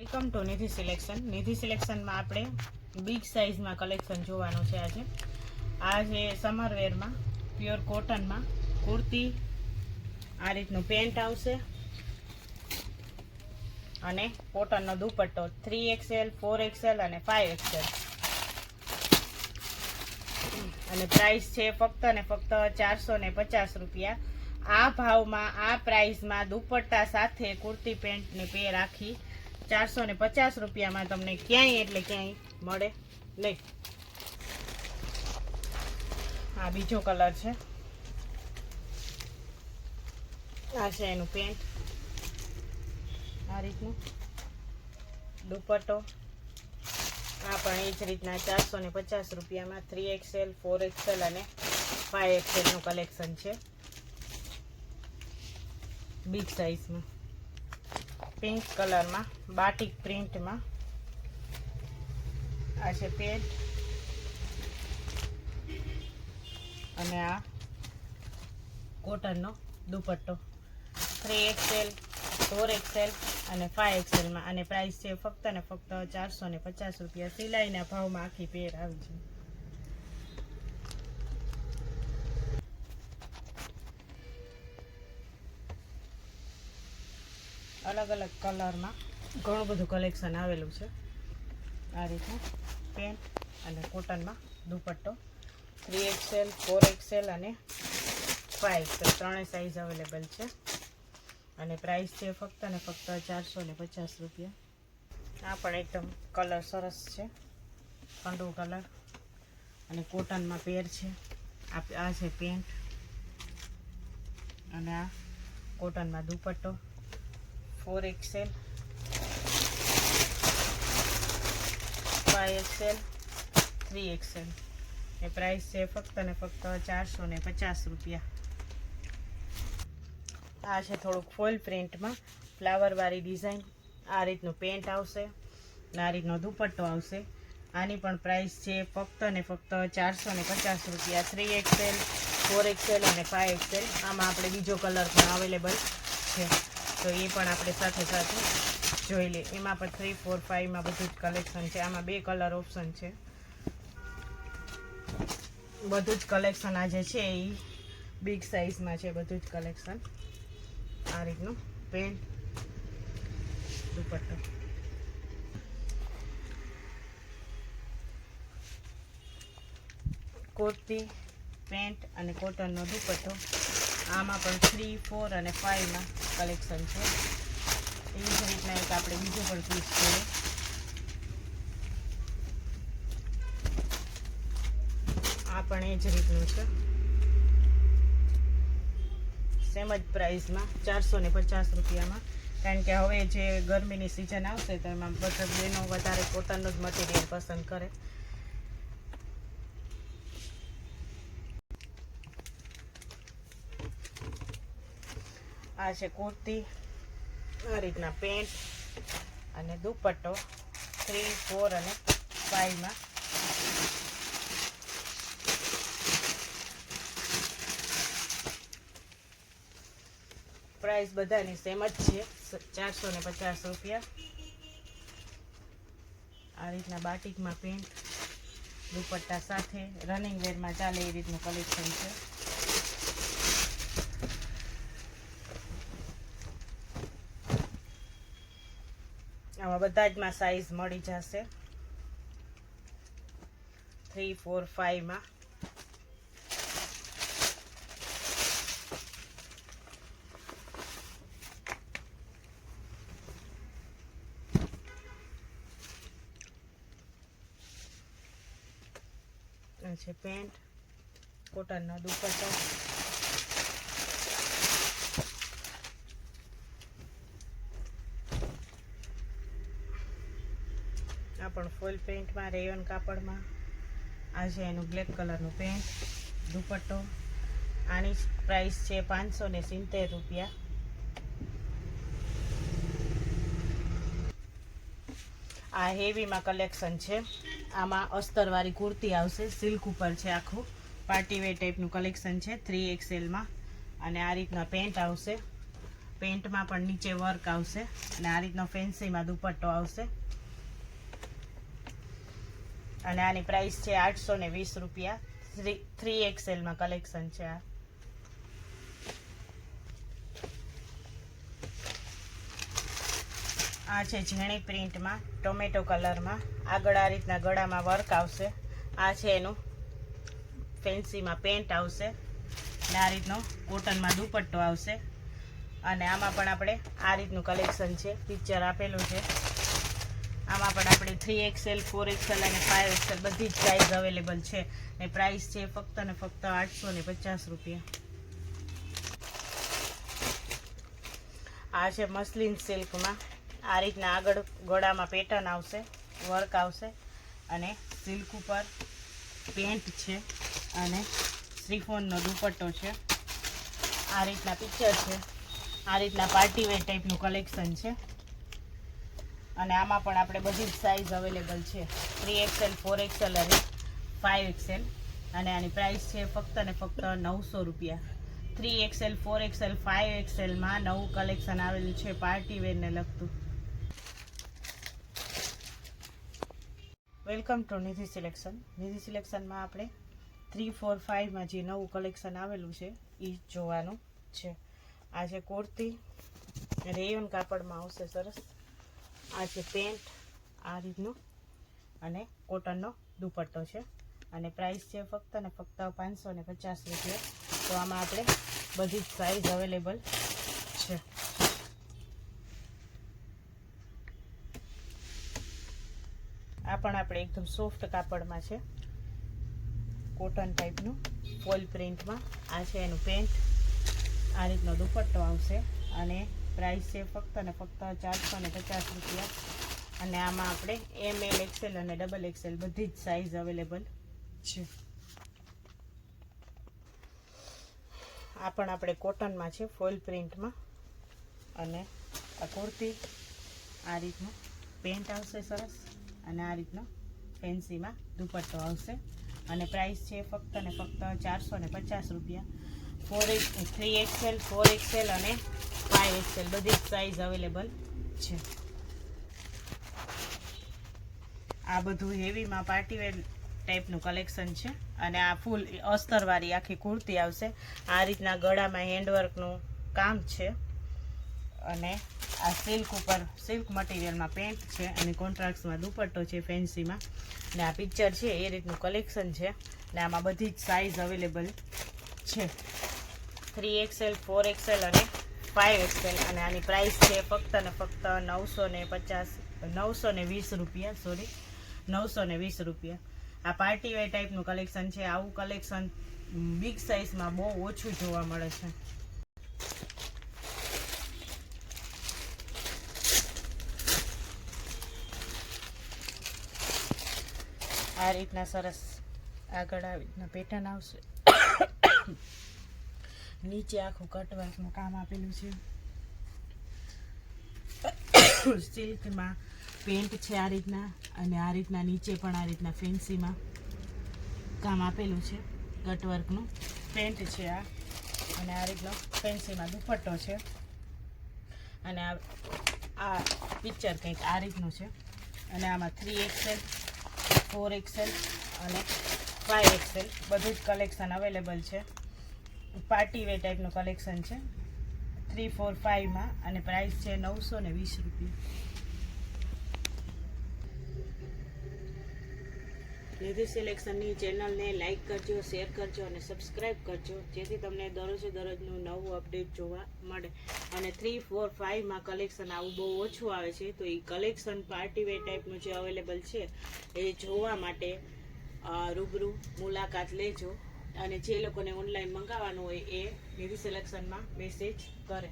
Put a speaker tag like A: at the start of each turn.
A: Welcome to Nidhi selection. Nidhi સિલેક્શનમાં આપણે big સાઇઝમાં collection જોવાનું છે. આ છે સમરવેરમાં પ્યોર કોટનમાં કુર્તી. આ રીતનું પેન્ટ આવશે અને કોટનનો દુપટ્ટો 3XL, 4XL અને 5XL. અને પ્રાઇસ છે ફક્ત ને ફક્ત 450 રૂપિયા. આ ભાવમાં, આ પ્રાઇસમાં દુપટ્ટા સાથે કુર્તી પેન્ટની પેર રાખી 450 રૂપિયામાં તમને ક્યાંય એટલે ક્યાંય મળે નહીં. આ બીજો કલર છે. આ છે એનું પેન્ટ. આ રીતનું દુપટ્ટો. આ પણ એ જ રીતના 450 રૂપિયામાં 3XL, 4XL અને 5XL નું કલેક્શન છે બિગ સાઇઝમાં. પિંક કલરમાં બાટિક પ્રિન્ટમાં. આ છે પેન્ટ અને આ કોટનનો દુપટ્ટો 3XL, 4XL અને 5XL માં. અને પ્રાઇસ છે ફક્ત ને ફક્ત 450 રૂપિયા. સિલાઈના ભાવમાં આખી પેર આવી છે. અલગ અલગ કલરમાં ઘણું બધું કલેક્શન આવેલું છે. આ રીતનું પેન્ટ અને કોટનમાં દુપટ્ટો 3XL, 4XL અને 5XL ત્રણેય સાઇઝ અવેલેબલ છે. અને પ્રાઇસ છે ફક્ત ને ફક્ત 450 રૂપિયા. આ પણ એકદમ કલર સરસ છે, કંડુ કલર અને કોટનમાં પેર છે. આ છે પેન્ટ અને આ કોટનમાં દુપટ્ટો 4XL, 5XL, 3XL. એ પ્રાઇસ છે ફક્ત ને ફક્ત 450 રૂપિયા. આ છે થોડુંક ફોલ પ્રિન્ટમાં ફ્લાવરવાળી ડિઝાઇન. આ રીતનું પેન્ટ આવશે અને આ રીતનો દુપટ્ટો આવશે. આની પણ પ્રાઇસ છે ફક્ત ને ફક્ત 450 રૂપિયા. 3XL, 4XL અને 5XL. આમાં આપણે બીજો કલર પણ અવેલેબલ છે, તો એ પણ આપણે સાથે સાથે જોઈ લઈએ. એમાં પણ 3, 4, 5માં બધું જ કલેક્શન છે. આમાં 2 કલર ઓપ્શન છે. બધું જ કલેક્શન આજે છે એ બિગ સાઇઝમાં છે. બધું જ કલેક્શન. આ રીતનું પેન્ટ, દુપટ્ટો. કુર્તી, પેન્ટ અને કોટનનો દુપટ્ટો. આમાં પણ 3, 4 અને 5માં કલેક્શન છે. એવી જ રીતના એક આપણે બીજું પણ પીસ જોઈએ. આ પણ એ જ રીતનું છે. સેમ જ પ્રાઇસમાં 450 રૂપિયામાં. કારણ કે હવે જે ગરમીની સિઝન આવશે તો એમાં બધા બહેનો વધારે કોટનનું જ મટીરિયલ પસંદ કરે. આ છે કુર્તી. આ રીતના પેન્ટ અને દુપટ્ટો 3, 4 અને 5માં. પ્રાઇસ બધાની સેમ જ છે, 450 રૂપિયા. આ રીતના બાટિકમાં પેન્ટ દુપટ્ટા સાથે રનિંગ વેરમાં ચાલે એ રીતનું કલેક્શન છે. આમાં બધા જમાં સાઈઝ મળી જશે 3, 4, 5માં. આ છે પેન્ટ, કોટનનો દુપટ્ટો. આ પણ ફૂલ પ્રિન્ટમાં રેયોન કાપડમાં. આ છે એનું બ્લેક કલરનું પેન્ટ, દુપટ્ટો. આની પ્રાઇસ છે 570 રૂપિયા. આ હેવીમાં કલેક્શન છે. આમાં અસ્તરવાળી કુર્તી આવશે, સિલ્ક ઉપર છે આખું. પાર્ટી વેર ટાઈપનું કલેક્શન છે 3XL માં. અને આ રીતના પેન્ટ આવશે પેન્ટમાં પણ નીચે વર્ક આવશે અને આ રીતનો ફેન્સીમાં દુપટ્ટો આવશે અને આની પ્રાઇસ છે 820 રૂપિયા. 3XL માં કલેક્શન છે. આ છે ઝીણી પ્રિન્ટમાં ટોમેટો કલરમાં. આગળ આ રીતના ગળામાં વર્ક આવશે. આ છે એનું ફેન્સીમાં પેન્ટ આવશે અને આ રીતનો કોટનમાં દુપટ્ટો આવશે અને આમાં પણ આપણે આ રીતનું કલેક્શન છે, પિક્ચર આપેલું છે. આમાં પણ આપણે 3XL 4XL અને 5XL બધી જ સાઇઝ અવેલેબલ છે અને પ્રાઇસ છે ફક્ત ને ફક્ત 850 રૂપિયા. આ છે મસલિન સિલ્કમાં. આ રીતના આગળ ગળામાં પેટર્ન આવશે, વર્ક આવશે અને સિલ્ક ઉપર પેન્ટ છે અને શ્રીફોનનો દુપટ્ટો છે. આ રીતના પિક્ચર છે. આ રીતના પાર્ટી વેર ટાઈપનું કલેક્શન છે અને આમાં પણ આપણે બધી જ સાઇઝ અવેલેબલ છે, 3XL 4XL અને 5XL અને આની પ્રાઇસ છે ફક્ત ને ફક્ત 900 રૂપિયા. 3XL 4XL 5XLમાં નવું કલેક્શન આવેલું છે પાર્ટી વેરને લગતું. Welcome to Nidhi selection. Nidhi સિલેક્શનમાં આપણે 3, 4, 5માં જે નવું કલેક્શન આવેલું છે એ જોવાનું છે. આ છે કુર્તી, રેયોન કાપડમાં આવશે સરસ. આ છે પેન્ટ આ રીતનું અને કોટનનો દુપટ્ટો છે અને પ્રાઇસ છે ફક્ત ને ફક્ત 550 રૂપિયા. તો આમાં આપણે બધી જ સાઇઝ અવેલેબલ છે. આ પણ આપણે એકદમ સોફ્ટ કાપડમાં છે, કોટન ટાઈપનું ફોલ પ્રિન્ટમાં. આ છે એનું પેન્ટ. આ રીતનો દુપટ્ટો આવશે અને પ્રાઇસ છે ફક્ત ને ફક્ત 450 રૂપિયા અને આમાં આપણે ML XL અને XXL બધી જ સાઇઝ અવેલેબલ છે. આ પણ આપણે કોટનમાં છે, ફોલ પ્રિન્ટમાં અને આ કુર્તી. આ રીતનું પેન્ટ આવશે સરસ અને આ રીતનો ફેન્સીમાં દુપટ્ટો આવશે અને પ્રાઇસ છે ફક્ત ને ફક્ત 450 રૂપિયા. 3XL 4XL અને 5XL બધી જ સાઇઝ અવેલેબલ છે. આ બધું હેવીમાં પાર્ટીવેર ટાઈપનું કલેક્શન છે અને આ ફૂલ અસ્તરવાળી આખી કુર્તી આવશે. આ રીતના ગળામાં હેન્ડવર્કનું કામ છે અને આ સિલ્ક ઉપર સિલ્ક મટીરિયલમાં પેન્ટ છે અને કોન્ટ્રાક્ટ્સમાં દુપટ્ટો છે ફેન્સીમાં અને આ પિક્ચર છે એ રીતનું કલેક્શન છે અને આમાં બધી જ સાઇઝ અવેલેબલ છે, 3XL 4XL અને 5XL અને આની પ્રાઇસ છે ફક્ત ને ફક્ત 920 રૂપિયા. 920 રૂપિયા. આ પાર્ટી વેર ટાઈપનું કલેક્શન છે. આવું કલેક્શન બિગ સાઇઝમાં બહુ ઓછું જોવા મળે છે. આ રીતના સરસ આગળ આવી રીતના પેટર્ન આવશે. નીચે આખું કટવર્કનું કામ આપેલું છે. સિલ્કમાં પેન્ટ છે આ રીતના અને આ રીતના નીચે પણ આ રીતના ફેન્સીમાં કામ આપેલું છે. કટવર્કનું પેન્ટ છે આ અને આ રીતનો ફેન્સીમાં દુપટ્ટો છે અને આ પિક્ચર કંઈક આ રીતનું છે અને આમાં 3XL 4XL અને 5XL બધું જ કલેક્શન અવેલેબલ છે. પાર્ટી વેર ટાઈપનું કલેક્શન છે 3, 4, 5માં અને પ્રાઇસ છે 920 રૂપિયા. નિધિ સિલેક્શનની ચેનલને લાઇક કરજો, શેર કરજો અને સબસ્ક્રાઈબ કરજો જેથી તમને દરરોજે દરરોજનું નવું અપડેટ જોવા મળે. અને 3, 4, 5માં કલેક્શન આવું બહુ ઓછું આવે છે તો એ કલેક્શન પાર્ટી વેર ટાઈપનું જે અવેલેબલ છે એ જોવા માટે રૂબરૂ મુલાકાત લેજો અને જે લોકોને ઓનલાઈન મંગાવવાનું હોય એ નિધિ સિલેક્શનમાં મેસેજ કરે.